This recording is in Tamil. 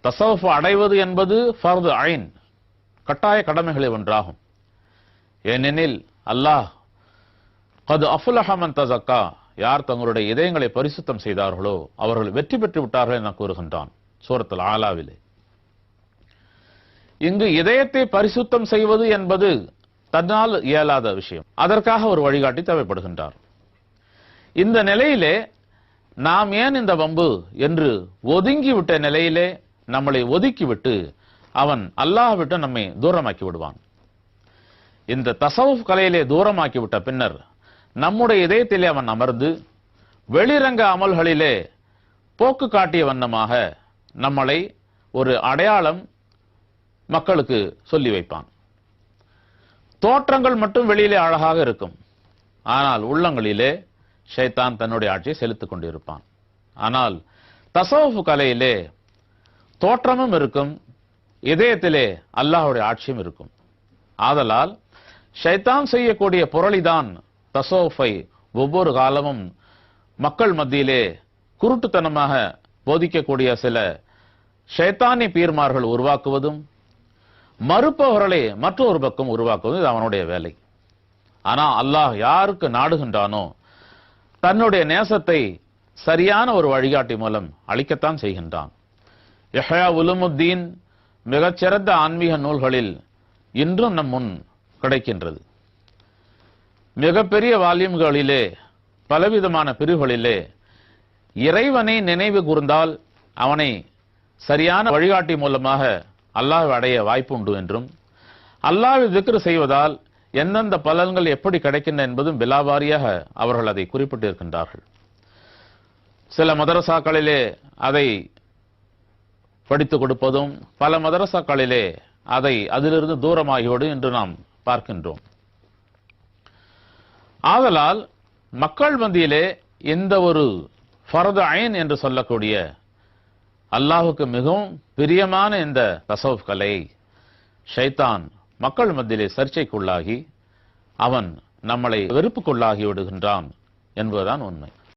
தஸவுஃப் அடைவது என்பது ஃபர்து ஐன், கட்டாய கடமைகளில் ஒன்றாகும். ஏனெனில் அல்லாஹ் கத் அஃப்லஹ மன் தஸக்கா, யார் தங்களுடைய இதயங்களை பரிசுத்தம் செய்தார்களோ அவர்கள் வெற்றி பெற்று விட்டார்கள் என கூறுகின்றான் சூரத்துல் ஆலாவிலே. இங்கு இதயத்தை பரிசுத்தம் செய்வது என்பது தன்னால் இயலாத விஷயம். அதற்காக ஒரு வழிகாட்டி தேவைப்படுகின்றார். இந்த நிலையிலே நாம் ஏன் இந்த வம்பு என்று ஒதுங்கிவிட்ட நிலையிலே நம்மளை ஒதுக்கிவிட்டு அவன் அல்லாஹ் விட்டு நம்மை தூரமாக்கி விடுவான். இந்த தஸவுஃப் கலையிலே தூரமாக்கிவிட்ட பின்னர் நம்முடைய இதயத்திலே அவன் அமர்ந்து வெளிரங்க அமல்களிலே போக்கு காட்டிய வண்ணமாக நம்மளை ஒரு அடையாளம் மக்களுக்கு சொல்லி வைப்பான். தோற்றங்கள் மட்டும் வெளியிலே அழகாக இருக்கும், ஆனால் உள்ளங்களிலே ஷைத்தான் தன்னுடைய ஆட்சியை செலுத்திக் கொண்டிருப்பான். ஆனால் தஸவுஃப் கலையிலே தோற்றமும் இருக்கும், இதயத்திலே அல்லாஹ்வுடைய ஆட்சியும் இருக்கும். ஆதலால் ஷைத்தான் செய்யக்கூடிய புரளிதான் தஸவுஃபை ஒவ்வொரு காலமும் மக்கள் மத்தியிலே குருட்டுத்தனமாக போதிக்கக்கூடிய சில ஷைத்தானி பீர்மார்கள் உருவாக்குவதும் மறுப்பவர்களை மற்றொரு பக்கம் உருவாக்குவதும் இது அவனுடைய வேலை. ஆனா அல்லாஹ் யாருக்கு நாடுகின்றானோ தன்னுடைய நேசத்தை சரியான ஒரு வழிகாட்டி மூலம் அளிக்கத்தான் செய்கின்றான். இஹ்யா உலுமுத்தீன் மிகச்சிறந்த ஆன்மீக நூல்களில் இன்றும் நம் முன் கிடைக்கின்றது. மிகப்பெரிய வால்யூம்களிலே பலவிதமான பிரிவுகளிலே இறைவனை நினைவு கூர்ந்தால் அவனை சரியான வழிகாட்டி மூலமாக அல்லாஹ்வை அடைய வாய்ப்பு உண்டு என்றும், அல்லாஹ்வை திக்ர் செய்வதால் எந்தெந்த பலன்கள் எப்படி கிடைக்கின்றன என்பதும் விலாவாரியாக அவர்கள் அதை குறிப்பிட்டிருக்கின்றார்கள். சில மதரசாக்களிலே அதை படித்துக் கொடுப்பதும், பல மதரசாக்களிலே அதை அதிலிருந்து தூரமாகிவிடு என்று நாம் பார்க்கின்றோம். ஆதலால் மக்கள் மத்தியிலே இந்த ஒரு ஃபர்து ஐன் என்று சொல்லக்கூடிய அல்லாஹுக்கு மிகவும் பிரியமான இந்த தஸவுஃப் கலை ஷைத்தான் மக்கள் மத்தியிலே சர்ச்சைக்குள்ளாகி அவன் நம்மளை வெறுப்புக்குள்ளாகி விடுகின்றான் என்பதுதான் உண்மை.